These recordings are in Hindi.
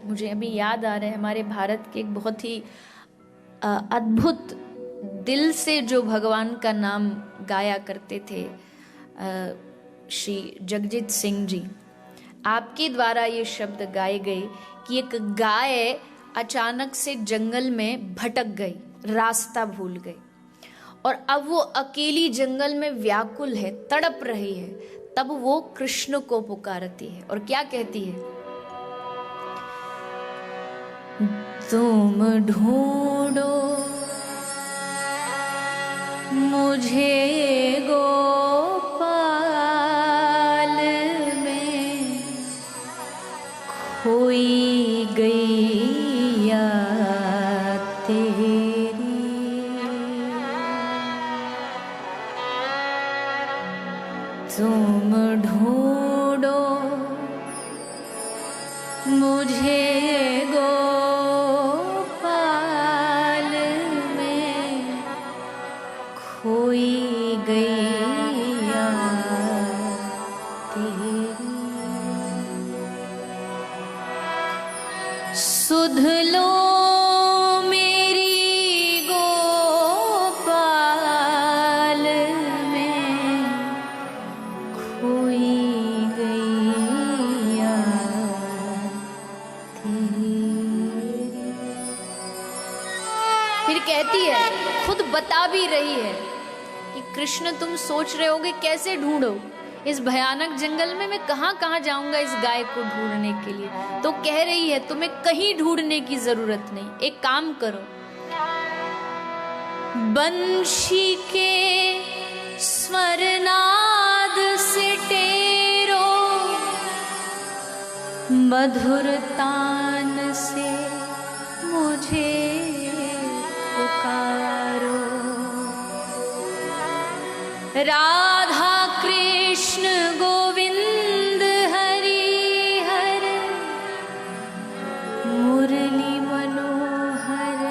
मुझे अभी याद आ रहा है, हमारे भारत के एक बहुत ही अद्भुत दिल से जो भगवान का नाम गाया करते थे श्री जगजीत सिंह जी, आपके द्वारा ये शब्द गाए गए कि एक गाय अचानक से जंगल में भटक गई, रास्ता भूल गई, और अब वो अकेली जंगल में व्याकुल है, तड़प रही है। तब वो कृष्ण को पुकारती है और क्या कहती है? तुम ढूंढो मुझे गोपाल में, खोई गैया तेरी। तुम ढूंढो मुझे गोपाल में, खोई गैया तेरी। सुध लो मेरी गोपाल में, खोई गैया तेरी। फिर कहती है, खुद बता भी रही है कि कृष्ण तुम सोच रहे होगे कैसे ढूंढो, इस भयानक जंगल में मैं कहां कहां जाऊंगा इस गाय को ढूंढने के लिए। तो कह रही है तुम्हें कहीं ढूंढने की जरूरत नहीं, एक काम करो, बंशी के स्वरनाद से टेरो, मधुर तान से मुझे पुकारो। राधा कृष्ण गोविंद हरि हर, मुरली मनोहर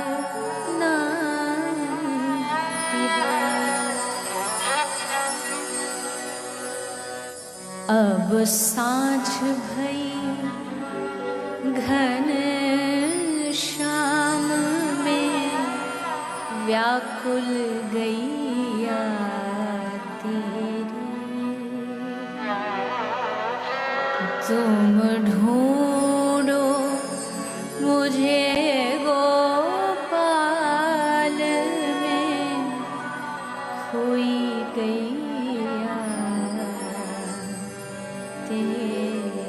नाम। अब सांझ भई घन श्याम में, व्याकुल गैया तेरी। तुम ढूंढो मुझे गोपाल में, खोई गैया तेरी।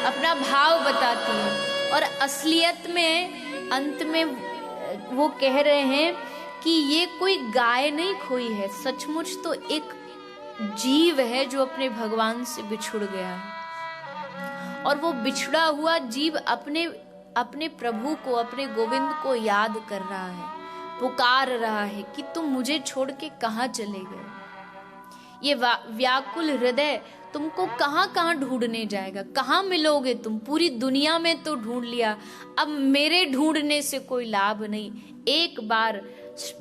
अपना भाव बताती है, और असलियत में अंत में वो कह रहे हैं कि ये कोई गाय नहीं खोई है, सचमुच तो एक जीव है जो अपने भगवान से बिछुड़ गया है। और वो बिछड़ा हुआ जीव अपने अपने प्रभु को, अपने गोविंद को याद कर रहा है, पुकार रहा है कि तुम मुझे छोड़ के कहां चले गए। ये व्याकुल हृदय तुमको कहां कहां ढूंढने जाएगा, कहां मिलोगे तुम? पूरी दुनिया में तो ढूंढ लिया, अब मेरे ढूंढने से कोई लाभ नहीं। एक बार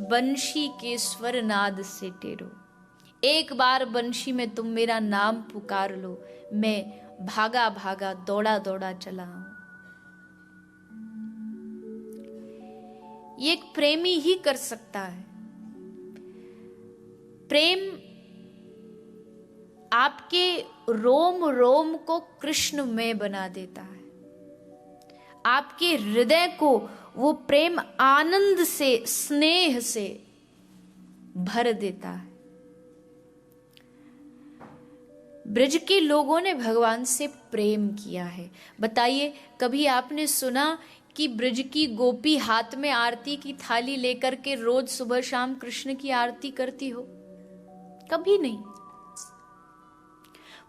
बंशी के स्वर नाद से टेरो, एक बार बंशी में तुम मेरा नाम पुकार लो, मैं भागा भागा दौड़ा दौड़ा चला हूं। ये एक प्रेमी ही कर सकता है। प्रेम आपके रोम रोम को कृष्ण में बना देता है, आपके हृदय को वो प्रेम आनंद से, स्नेह से भर देता है। ब्रज के लोगों ने भगवान से प्रेम किया है। बताइए, कभी आपने सुना कि ब्रज की गोपी हाथ में आरती की थाली लेकर के रोज सुबह शाम कृष्ण की आरती करती हो? कभी नहीं।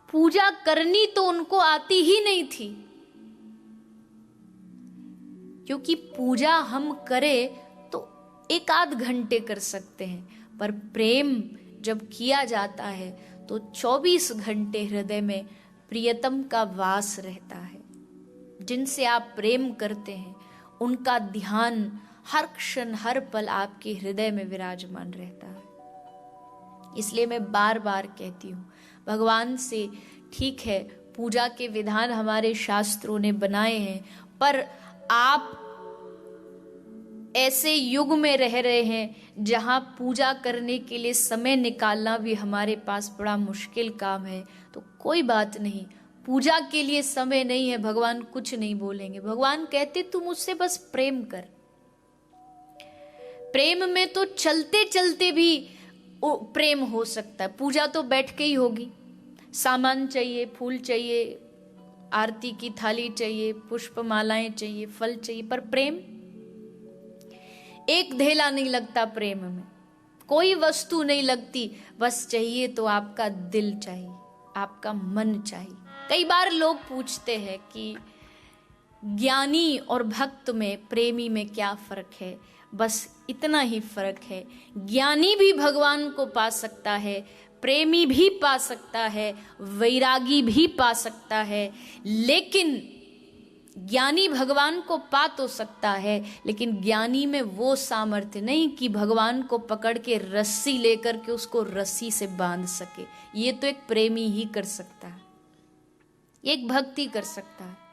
पूजा करनी तो उनको आती ही नहीं थी, क्योंकि पूजा हम करें तो एक आध घंटे कर सकते हैं, पर प्रेम जब किया जाता है तो 24 घंटे हृदय में प्रियतम का वास रहता है। जिनसे आप प्रेम करते हैं उनका ध्यान हर क्षण हर पल आपके हृदय में विराजमान रहता है। इसलिए मैं बार बार कहती हूँ, भगवान से ठीक है, पूजा के विधान हमारे शास्त्रों ने बनाए हैं, पर आप ऐसे युग में रह रहे हैं जहां पूजा करने के लिए समय निकालना भी हमारे पास बड़ा मुश्किल काम है। तो कोई बात नहीं, पूजा के लिए समय नहीं है, भगवान कुछ नहीं बोलेंगे। भगवान कहते तू मुझसे बस प्रेम कर। प्रेम में तो चलते चलते भी प्रेम हो सकता है। पूजा तो बैठ के ही होगी, सामान चाहिए, फूल चाहिए, आरती की थाली चाहिए, पुष्प मालाएं चाहिए, फल चाहिए, पर प्रेम एक धेला नहीं लगता। प्रेम में कोई वस्तु नहीं लगती, बस चाहिए तो आपका दिल चाहिए, आपका मन चाहिए। कई बार लोग पूछते हैं कि ज्ञानी और भक्त में, प्रेमी में क्या फर्क है? बस इतना ही फर्क है, ज्ञानी भी भगवान को पा सकता है, प्रेमी भी पा सकता है, वैरागी भी पा सकता है। लेकिन ज्ञानी भगवान को पा तो सकता है, लेकिन ज्ञानी में वो सामर्थ्य नहीं कि भगवान को पकड़ के रस्सी लेकर के उसको रस्सी से बांध सके। ये तो एक प्रेमी ही कर सकता है, एक भक्ति कर सकता है।